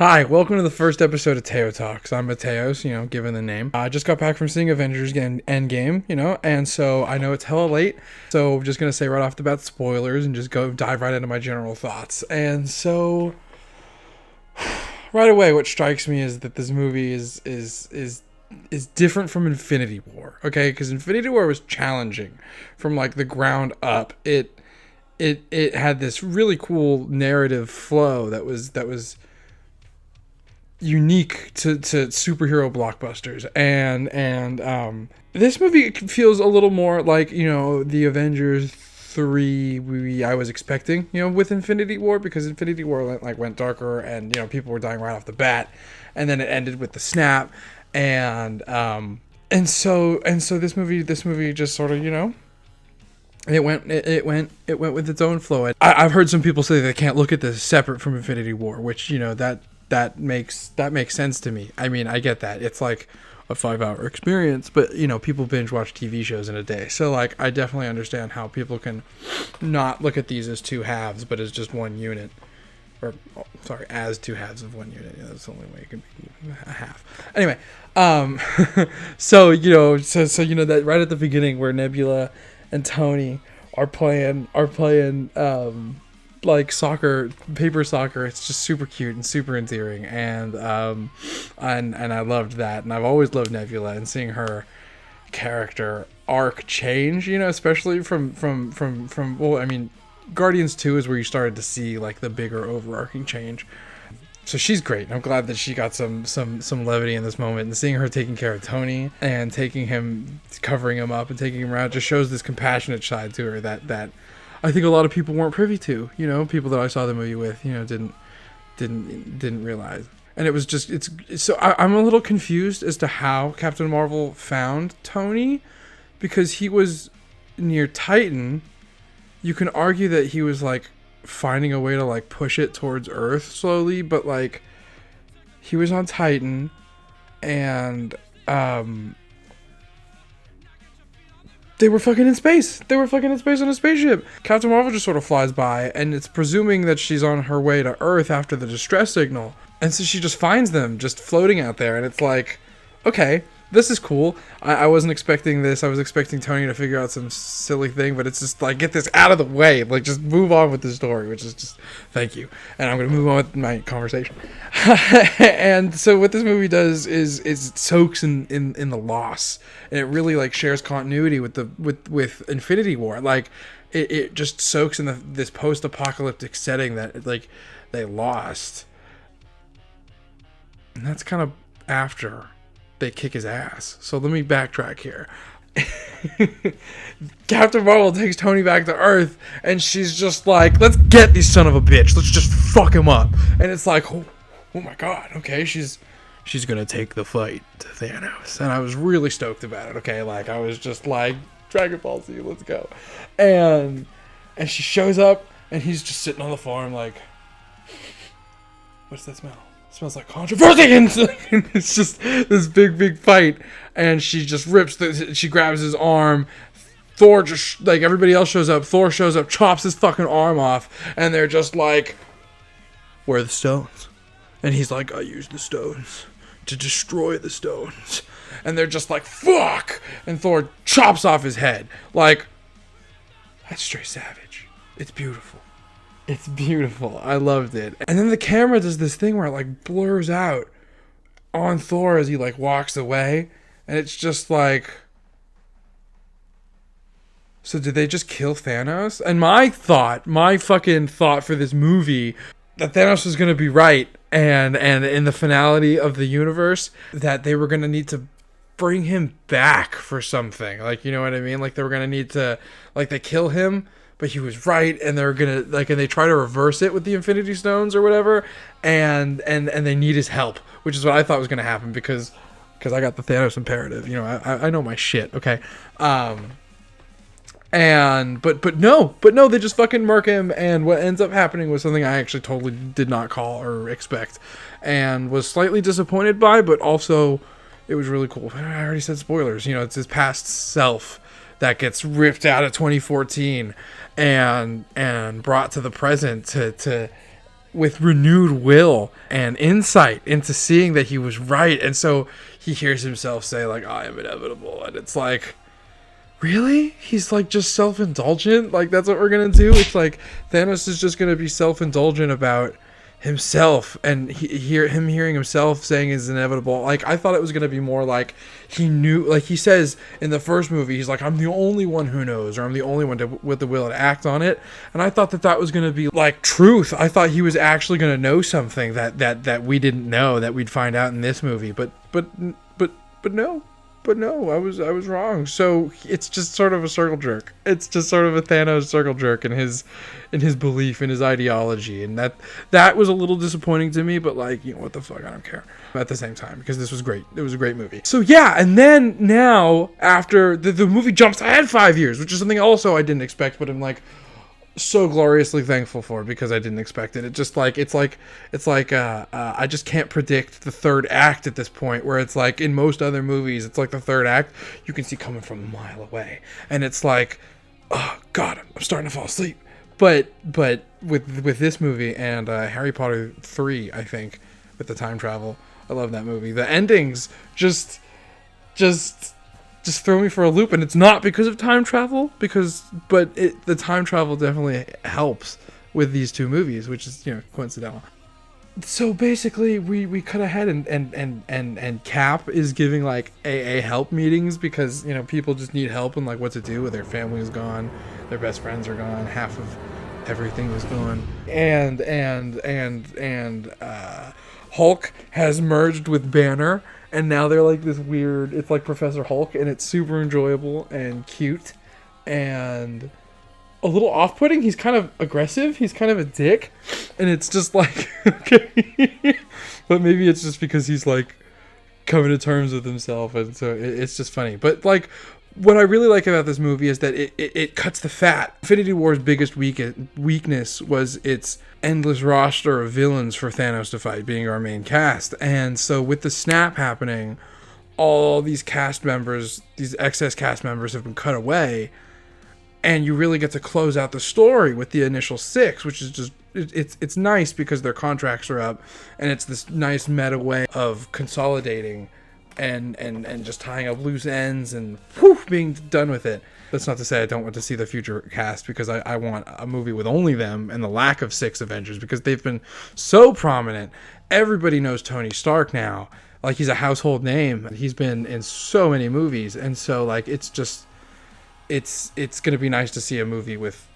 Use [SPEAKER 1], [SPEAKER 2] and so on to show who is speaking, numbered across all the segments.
[SPEAKER 1] Hi, welcome to the first episode of TeoTalks. I'm Mateos, given the name. I just got back from seeing Avengers Endgame, and so I know it's hella late, so I'm just going to say right off the bat spoilers and just go dive right into my general thoughts. And so, right away, what strikes me is that this movie is different from Infinity War, okay? Because Infinity War was challenging from, like, the ground up. It had this really cool narrative flow that was unique to superhero blockbusters, and this movie feels a little more like the Avengers 3 I was expecting with Infinity War, because Infinity War went darker and people were dying right off the bat, and then it ended with the snap, and so this movie just sort of it went with its own flow. I've heard some people say they can't look at this separate from Infinity War, which that makes sense to me. I mean, I get that. It's like a 5-hour experience, but people binge watch TV shows in a day. So like, I definitely understand how people can not look at these as two halves, but as just one unit. Or, sorry, as two halves of one unit. That's the only way it can be a half. Anyway, so that right at the beginning where Nebula and Tony are playing like paper soccer, it's just super cute and super endearing, and I loved that, and I've always loved Nebula, and seeing her character arc change, especially from well, I mean, Guardians 2 is where you started to see like the bigger overarching change. So she's great. I'm glad that she got some levity in this moment, and seeing her taking care of Tony and taking him, covering him up and taking him around, just shows this compassionate side to her that I think a lot of people weren't privy to. People that I saw the movie with, didn't realize. And it was just, I'm a little confused as to how Captain Marvel found Tony, because he was near Titan. You can argue that he was like finding a way to like push it towards Earth slowly, but like he was on Titan, and they were fucking in space. They were fucking in space on a spaceship. Captain Marvel just sort of flies by, and it's presuming that she's on her way to Earth after the distress signal. And so she just finds them just floating out there, and it's like, okay, this is cool. I wasn't expecting this. I was expecting Tony to figure out some silly thing, but it's just like, get this out of the way. Like, just move on with the story, which is just, thank you. And I'm going to move on with my conversation. And so what this movie does is it soaks in the loss, and it really like shares continuity with Infinity War. Like, it just soaks in this post-apocalyptic setting that like they lost. And that's kind of after they kick his ass. So let me backtrack here. Captain Marvel takes Tony back to Earth, and she's just like, let's get this son of a bitch. Let's just fuck him up. And it's like, oh my god, okay, she's gonna take the fight to Thanos. And I was really stoked about it, okay? Like, I was just like, Dragon Ball Z, let's go. And she shows up, and he's just sitting on the farm like, what's that smell? Smells like controversy, and it's just this big fight, and she just she grabs his arm. Thor just, like, everybody else shows up, Thor shows up, chops his fucking arm off, and they're just like, where are the stones? And he's like, I used the stones to destroy the stones. And they're just like, fuck, and Thor chops off his head. Like, that's straight savage. It's beautiful. It's beautiful. I loved it. And then the camera does this thing where it like blurs out on Thor as he like walks away. And it's just like, so did they just kill Thanos? And my fucking thought for this movie, that Thanos was going to be right. And in the finality of the universe, that they were going to need to bring him back for something. Like, you know what I mean? Like, they were going to need to, like, they kill him, but he was right, and they're gonna like, and they try to reverse it with the Infinity Stones or whatever, and they need his help, which is what I thought was gonna happen, because I got the Thanos imperative, I know my shit, okay, and but no, they just fucking murk him, and what ends up happening was something I actually totally did not call or expect, and was slightly disappointed by, but also it was really cool. I already said spoilers, it's his past self that gets ripped out of 2014 and brought to the present to with renewed will and insight into seeing that he was right. And so he hears himself say, like, I am inevitable. And it's like, really? He's like just self-indulgent? Like, that's what we're going to do? It's like Thanos is just going to be self-indulgent about himself, and him hearing himself saying is inevitable. Like, I thought it was going to be more like he knew, like he says in the first movie, he's like, I'm the only one who knows, or I'm the only one with the will to act on it. And I thought that was going to be like truth. I thought he was actually going to know something that we didn't know, that we'd find out in this movie. But no. But no, I was wrong. So it's just sort of a circle jerk. It's just sort of a Thanos circle jerk in his belief, in his ideology, and that was a little disappointing to me. But like, what the fuck, I don't care at the same time, because this was great. It was a great movie. So yeah, and then now after the movie jumps ahead 5 years, which is something also I didn't expect, but I'm like so gloriously thankful for, because I didn't expect it. It just like it's like I just can't predict the third act at this point, where it's like in most other movies it's like the third act you can see coming from a mile away, and it's like, oh god, I'm starting to fall asleep. But with this movie and Harry Potter 3, I think, with the time travel, I love that movie. The endings just throw me for a loop, and it's not because of time travel, but the time travel definitely helps with these two movies, which is coincidental. So basically, we cut ahead, and Cap is giving like AA help meetings, because people just need help and like what to do with their family is gone, their best friends are gone, half of everything is gone, and Hulk has merged with Banner. And now they're like this weird, it's like Professor Hulk, and it's super enjoyable and cute and a little off-putting. He's kind of aggressive. He's kind of a dick. And it's just like, okay. But maybe it's just because he's like coming to terms with himself. And so it's just funny. But like, what I really like about this movie is that it cuts the fat. Infinity War's biggest weakness was its endless roster of villains for Thanos to fight, being our main cast. And so with the snap happening, all these cast members, these excess cast members, have been cut away, and you really get to close out the story with the initial 6, which is just it's nice because their contracts are up, and it's this nice meta way of consolidating and just tying up loose ends and being done with it. That's not to say I don't want to see the future cast, because I want a movie with only them and the lack of 6 Avengers, because they've been so prominent. Everybody knows Tony Stark now. Like, he's a household name. He's been in so many movies, and so like it's gonna be nice to see a movie with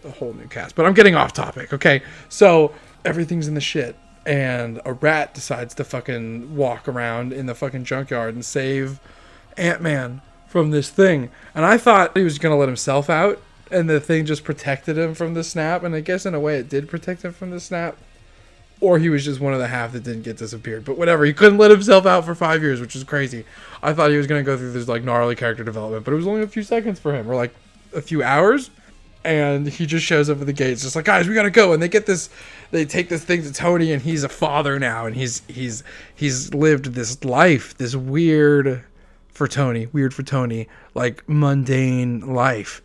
[SPEAKER 1] a whole new cast. But I'm getting off topic, okay? So everything's in the shit, and a rat decides to fucking walk around in the fucking junkyard and save Ant-Man from this thing. And I thought he was going to let himself out, and the thing just protected him from the snap. And I guess in a way it did protect him from the snap. Or he was just one of the half that didn't get disappeared. But whatever, he couldn't let himself out for 5 years, which is crazy. I thought he was going to go through this like gnarly character development, but it was only a few seconds for him, or like a few hours. And he just shows up at the gates, just like, guys, we gotta go. And they take this thing to Tony, and he's a father now, and he's lived this life, this weird for Tony, like mundane life,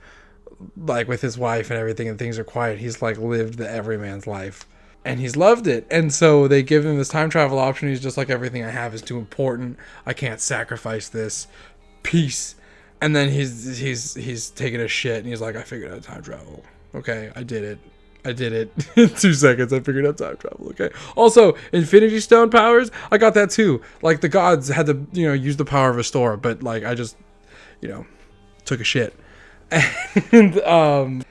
[SPEAKER 1] like with his wife and everything, and things are quiet. He's like lived the everyman's life, and he's loved it. And so they give him this time travel option. He's just like, everything I have is too important. I can't sacrifice this. Peace. And then he's taking a shit, and he's like, I figured out time travel. Okay, I did it. In 2 seconds, I figured out time travel. Okay. Also, Infinity Stone powers, I got that too. Like, the gods had to, use the power of a store, but like, I just, took a shit. And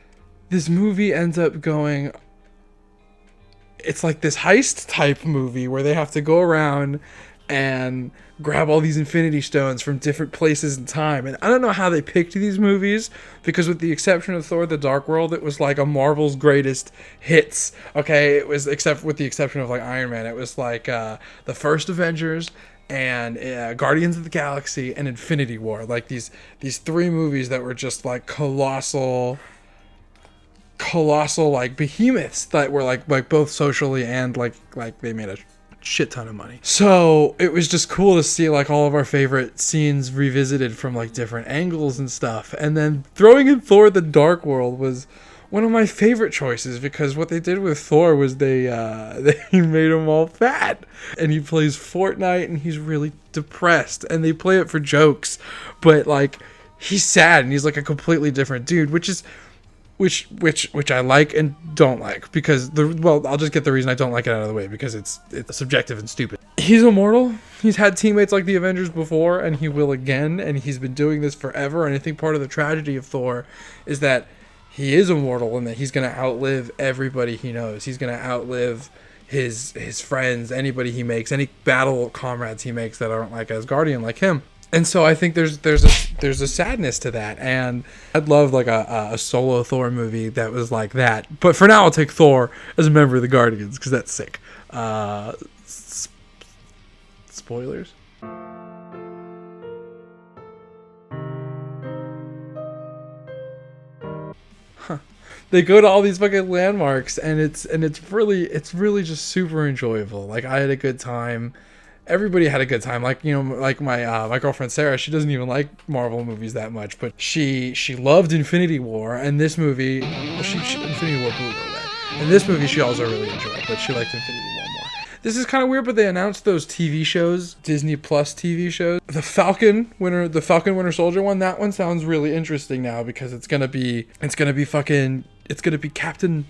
[SPEAKER 1] this movie ends up going, it's like this heist type movie where they have to go around and grab all these Infinity Stones from different places in time. And I don't know how they picked these movies, because with the exception of Thor: The Dark World, it was like a Marvel's greatest hits. Okay, it was, except with the exception of like Iron Man, it was like the first Avengers and Guardians of the Galaxy and Infinity War. Like these 3 movies that were just like colossal like behemoths that were like both socially and like they made a shit ton of money. So it was just cool to see like all of our favorite scenes revisited from like different angles and stuff. And then throwing in Thor: The Dark World was one of my favorite choices, because what they did with Thor was they they made him all fat, and he plays Fortnite and he's really depressed, and they play it for jokes, but like he's sad and he's like a completely different dude, which I like and don't like, because I'll just get the reason I don't like it out of the way, because it's subjective and stupid. He's immortal. He's had teammates like the Avengers before, and he will again, and he's been doing this forever. And I think part of the tragedy of Thor is that he is immortal and that he's going to outlive everybody he knows. He's going to outlive his friends, anybody he makes, any battle comrades he makes that aren't like Asgardian like him. And so I think there's a sadness to that, and I'd love like a solo Thor movie that was like that. But for now, I'll take Thor as a member of the Guardians, because that's sick. Spoilers. They go to all these fucking landmarks, and it's really just super enjoyable. Like, I had a good time. Everybody had a good time. Like, you know, like my girlfriend Sarah, she doesn't even like Marvel movies that much, but she loved Infinity War, and this movie, well, she Infinity War blew her away. And this movie she also really enjoyed, but she liked Infinity War more. This is kind of weird, but they announced those TV shows, Disney Plus TV shows. The Falcon Winter Soldier one, that one sounds really interesting now, because it's gonna be Captain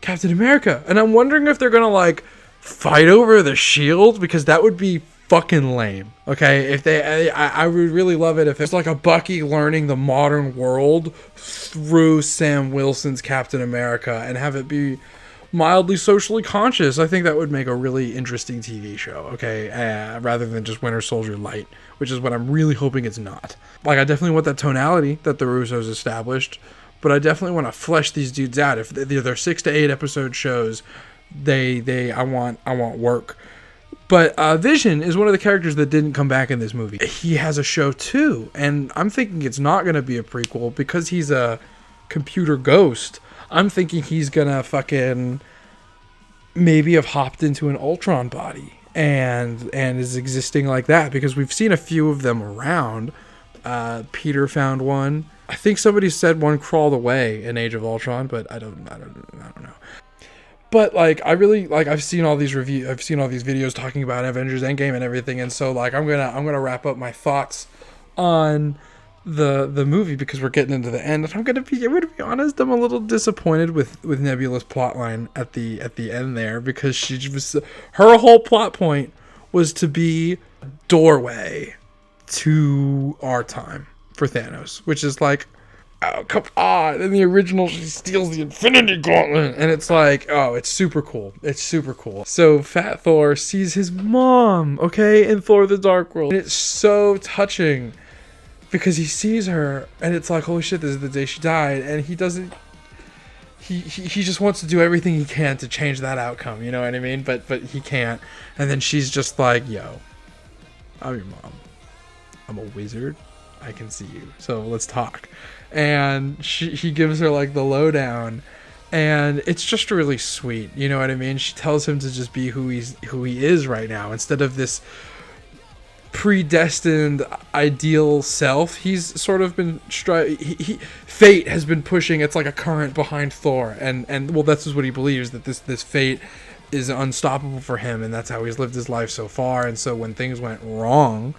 [SPEAKER 1] America, and I'm wondering if they're gonna like fight over the shield, because that would be fucking lame. Okay, if I would really love it if it's like a Bucky learning the modern world through Sam Wilson's Captain America, and have it be mildly socially conscious. I think that would make a really interesting TV show, okay, rather than just Winter Soldier Light, which is what I'm really hoping it's not. Like, I definitely want that tonality that the Russos established, but I definitely want to flesh these dudes out. If they're 6 to 8 episode shows, I want work. But Vision is one of the characters that didn't come back in this movie. He has a show too, and I'm thinking it's not going to be a prequel, because he's a computer ghost. I'm thinking he's gonna fucking maybe have hopped into an Ultron body and is existing like that, because we've seen a few of them around. Peter found one. I think somebody said one crawled away in Age of Ultron, but I don't know. But like, I really like, I've seen all these videos talking about Avengers Endgame and everything, and so like I'm gonna wrap up my thoughts on the movie, because we're getting into the end, and I'm gonna be honest, I'm a little disappointed with Nebula's plotline at the end there, because her whole plot point was to be a doorway to our time for Thanos, which is like, oh, come on. In the original, she steals the Infinity Gauntlet, and it's like, oh, it's super cool. So Fat Thor sees his mom, okay, in Thor the Dark World, and it's so touching, because he sees her, and it's like, holy shit, this is the day she died, and he doesn't, he just wants to do everything he can to change that outcome, you know what I mean? But he can't, and then she's just like, yo, I'm your mom. I'm a wizard. I can see you, so let's talk. And he gives her like the lowdown, and it's just really sweet, you know what I mean? She tells him to just be who he is right now, instead of this predestined ideal self. He's sort of been fate has been pushing. It's like a current behind Thor, and well, that's just what he believes, that this fate is unstoppable for him, and that's how he's lived his life so far. And so when things went wrong,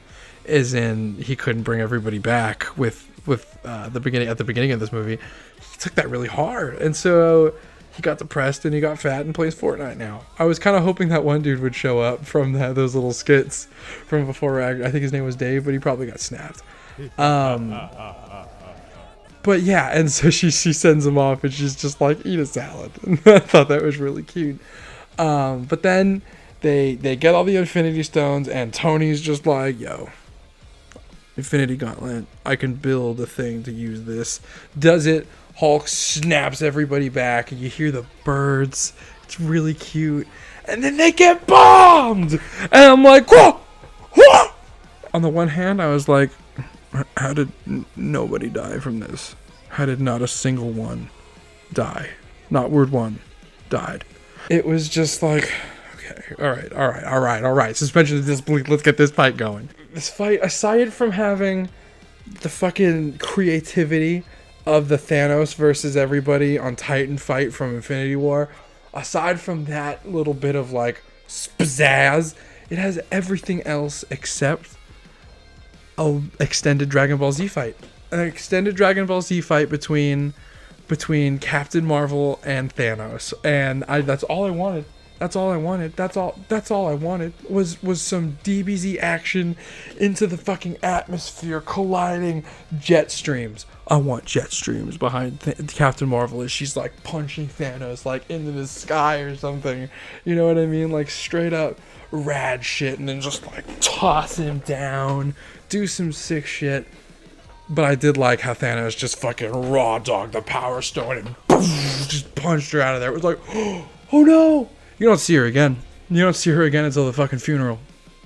[SPEAKER 1] as in he couldn't bring everybody back with the beginning of this movie, he took that really hard, and so he got depressed and he got fat and plays Fortnite now. I was kind of hoping that one dude would show up from those little skits from before. I think his name was Dave, but he probably got snapped. But yeah, and so she sends him off, and she's just like, eat a salad. And I thought that was really cute. But then they get all the Infinity Stones, and Tony's just like, yo, Infinity Gauntlet, I can build a thing to use this. Does it. Hulk snaps everybody back, and you hear the birds. It's really cute. And then they get bombed! And I'm like, whoa! Whoa! On the one hand, I was like, how did nobody die from this? How did not a single one die? Not word one died. It was just like, okay, all right. Suspension of disbelief, let's get this fight going. This fight, aside from having the fucking creativity of the Thanos versus everybody on Titan fight from Infinity War, aside from that little bit of like pizzazz, it has everything else except a extended Dragon Ball Z fight. An extended Dragon Ball Z fight between Captain Marvel and Thanos, and that's all I wanted. That's all I wanted. That's all I wanted was some DBZ action into the fucking atmosphere, colliding jet streams. I want jet streams behind Captain Marvel as she's like punching Thanos like into the sky or something. You know what I mean? Like straight up rad shit, and then just like toss him down, do some sick shit. But I did like how Thanos just fucking raw dogged the Power Stone and boom, just punched her out of there. It was like, oh no! You don't see her again. You don't see her again until the fucking funeral.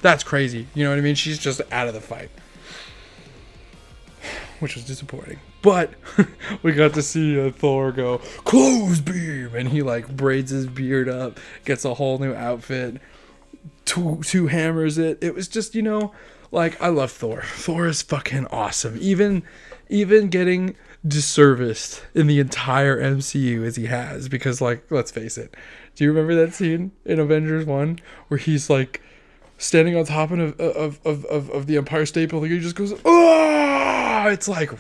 [SPEAKER 1] That's crazy. You know what I mean? She's just out of the fight. Which was disappointing. But we got to see Thor go, close beam! And he like braids his beard up, gets a whole new outfit, two hammers it. It was just, you know, like, I love Thor. Thor is fucking awesome. Even getting disserviced in the entire MCU as he has. Because, like, let's face it. Do you remember that scene in Avengers 1 where he's, like, standing on top of the Empire State Building and he just goes, oh! It's like,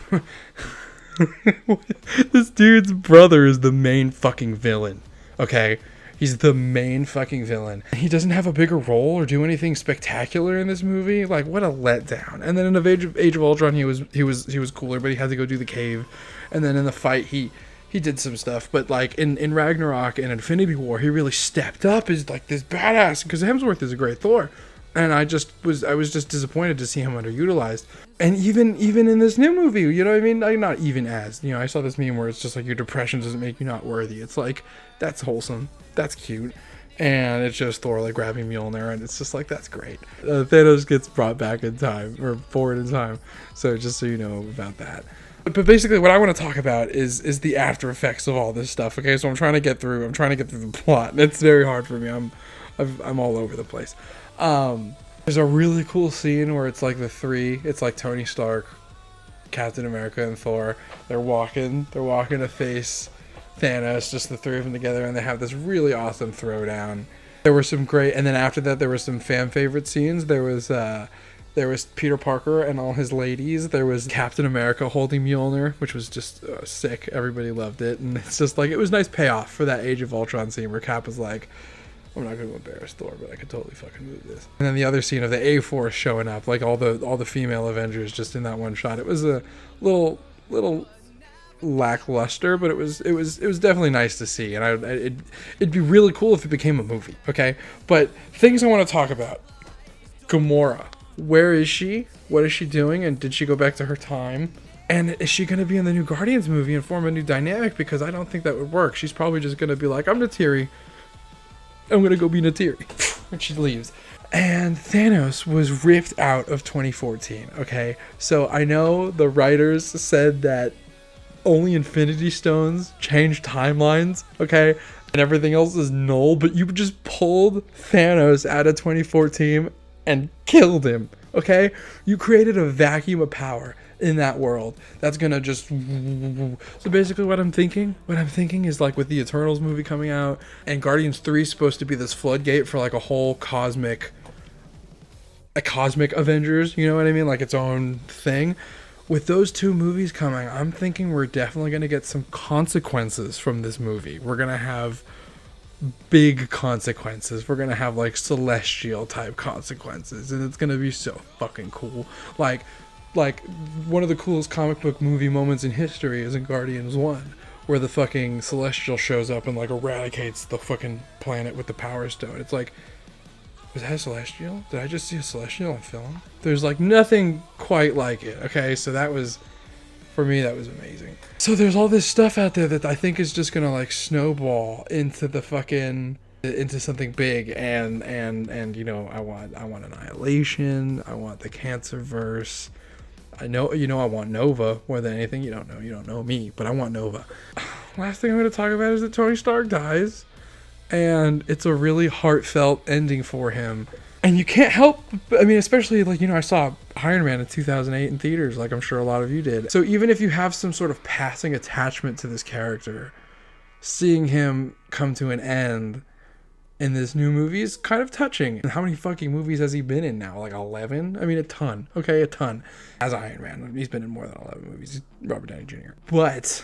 [SPEAKER 1] this dude's brother is the main fucking villain. Okay? He's the main fucking villain. He doesn't have a bigger role or do anything spectacular in this movie. Like, what a letdown. And then in Age of Ultron, he was cooler, but he had to go do the cave. And then in the fight, he did some stuff. But like in Ragnarok and Infinity War, he really stepped up as like this badass. Because Hemsworth is a great Thor. And I was just disappointed to see him underutilized. And even in this new movie, you know what I mean? Like, not even as, you know, I saw this meme where it's just like your depression doesn't make you not worthy. It's like, that's wholesome. That's cute. And it's just Thor like grabbing Mjolnir, and it's just like, that's great. Thanos gets brought back in time, or forward in time. So just so you know about that. But basically what I want to talk about is the after effects of all this stuff. Okay, so I'm trying to get through the plot. It's very hard for me. I'm all over the place. There's a really cool scene where it's like it's like Tony Stark, Captain America, and Thor. They're walking to face Thanos, just the three of them together, and they have this really awesome throwdown. There were some great, and then after that there were some fan favorite scenes. There was Peter Parker and all his ladies. There was Captain America holding Mjolnir, which was just sick. Everybody loved it, and it's just like, it was nice payoff for that Age of Ultron scene where Cap was like, I'm not going to embarrass Thor, but I could totally fucking move this. And then the other scene of the A-Force showing up, like all the female Avengers just in that one shot. It was a little lackluster, but it was definitely nice to see. And it'd be really cool if it became a movie, okay? But things I want to talk about. Gamora. Where is she? What is she doing? And did she go back to her time? And is she going to be in the new Guardians movie and form a new dynamic? Because I don't think that would work. She's probably just going to be like, I'm Natiri. I'm going to go be Natiri. And she leaves. And Thanos was ripped out of 2014, okay? So I know the writers said that only Infinity Stones change timelines, okay? And everything else is null, but you just pulled Thanos out of 2014 and killed him, okay? You created a vacuum of power in that world that's gonna just, so basically what I'm thinking is like with the Eternals movie coming out and Guardians 3 is supposed to be this floodgate for like a whole cosmic Avengers, you know what I mean, like its own thing. With those two movies coming, I'm thinking we're definitely gonna get some consequences from this movie. We're gonna have big consequences. We're gonna have like celestial type consequences, and it's gonna be so fucking cool. Like one of the coolest comic book movie moments in history is in Guardians 1, where the fucking Celestial shows up and like eradicates the fucking planet with the Power Stone. It's like, was that a Celestial? Did I just see a Celestial on film? There's like nothing quite like it. Okay, so that was, for me, that was amazing. So there's all this stuff out there that I think is just gonna like snowball into the fucking, into something big, and you know, I want Annihilation, I want the Cancerverse. I know, you know, I want Nova more than anything. You don't know me, but I want Nova. Last thing I'm going to talk about is that Tony Stark dies, and it's a really heartfelt ending for him. And you can't help, I mean, especially like, I saw Iron Man in 2008 in theaters, like I'm sure a lot of you did. So even if you have some sort of passing attachment to this character, seeing him come to an end in this new movie is kind of touching. And how many fucking movies has he been in now? Like 11? I mean, a ton. Okay, a ton. As Iron Man, he's been in more than 11 movies. He's Robert Downey Jr. But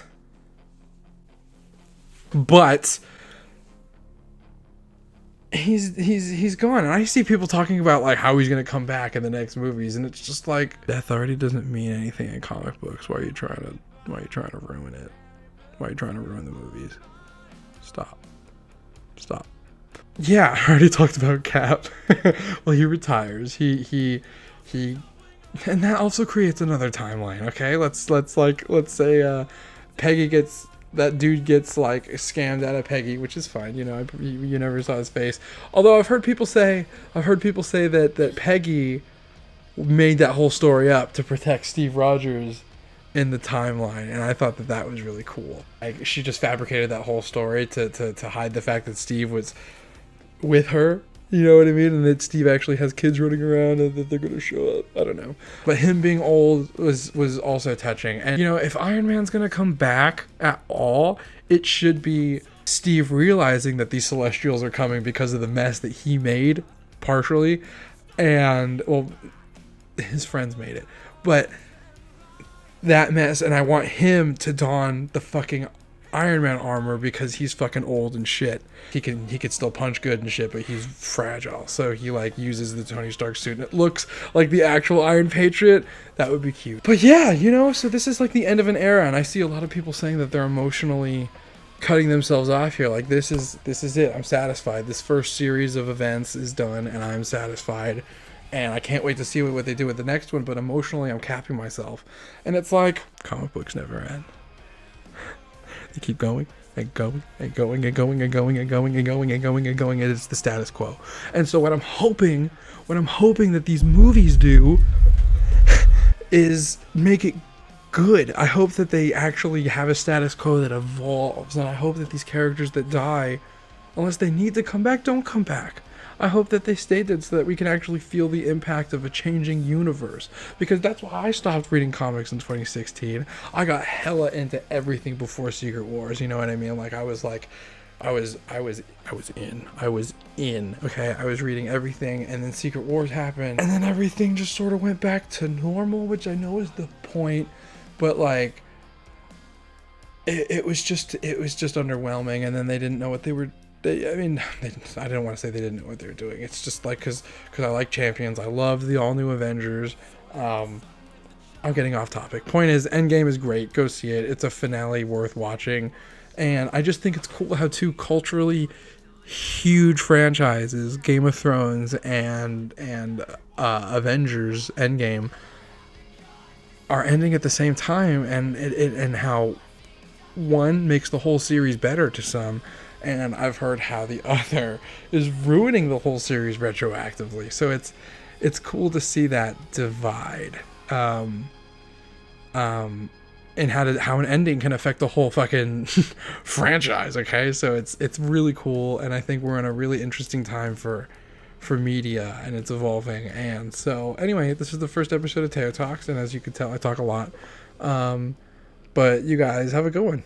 [SPEAKER 1] he's gone, and I see people talking about like how he's gonna come back in the next movies, and it's just like death already doesn't mean anything in comic books. Why are you trying to ruin it? Why are you trying to ruin the movies? Stop. Yeah, I already talked about Cap. Well, he retires. He and that also creates another timeline. Okay, let's say Peggy gets. That dude gets like scammed out of Peggy, which is fine. You never saw his face. Although I've heard people say that Peggy made that whole story up to protect Steve Rogers in the timeline, and I thought that was really cool. Like, she just fabricated that whole story to hide the fact that Steve was with her. You know what I mean? And that Steve actually has kids running around and that they're going to show up. I don't know. But him being old was also touching. And, if Iron Man's going to come back at all, it should be Steve realizing that these Celestials are coming because of the mess that he made, partially. And, well, his friends made it. But that mess, and I want him to don the fucking Iron Man armor because he's fucking old and shit. He could still punch good and shit, but he's fragile. So he like uses the Tony Stark suit and it looks like the actual Iron Patriot. That would be cute. But yeah, so this is like the end of an era, and I see a lot of people saying that they're emotionally cutting themselves off here. Like this is it. I'm satisfied. This first series of events is done and I'm satisfied. And I can't wait to see what they do with the next one, but emotionally I'm capping myself. And it's like comic books never end. They keep going and going and going and going and going and going and going and going and going, and it's the status quo. And so what I'm hoping that these movies do is make it good. I hope that they actually have a status quo that evolves, and I hope that these characters that die, unless they need to come back, don't come back. I hope that they stay dead so that we can actually feel the impact of a changing universe. Because that's why I stopped reading comics in 2016. I got hella into everything before Secret Wars. You know what I mean? Like I was in. Okay, I was reading everything, and then Secret Wars happened, and then everything just sort of went back to normal, which I know is the point, but like it was just underwhelming, and then they didn't know what they were. I didn't want to say they didn't know what they were doing. It's just like because I like Champions. I love the all new Avengers. I'm getting off topic. Point is, Endgame is great. Go see it. It's a finale worth watching, and I just think it's cool how two culturally huge franchises, Game of Thrones and Avengers Endgame, are ending at the same time, and how one makes the whole series better to some. And I've heard how the other is ruining the whole series retroactively. So it's cool to see that divide, and how an ending can affect the whole fucking franchise. Okay, so it's really cool, and I think we're in a really interesting time for media, and it's evolving. And so anyway, this is the first episode of TeoTalks, and as you can tell, I talk a lot. But you guys have a good one.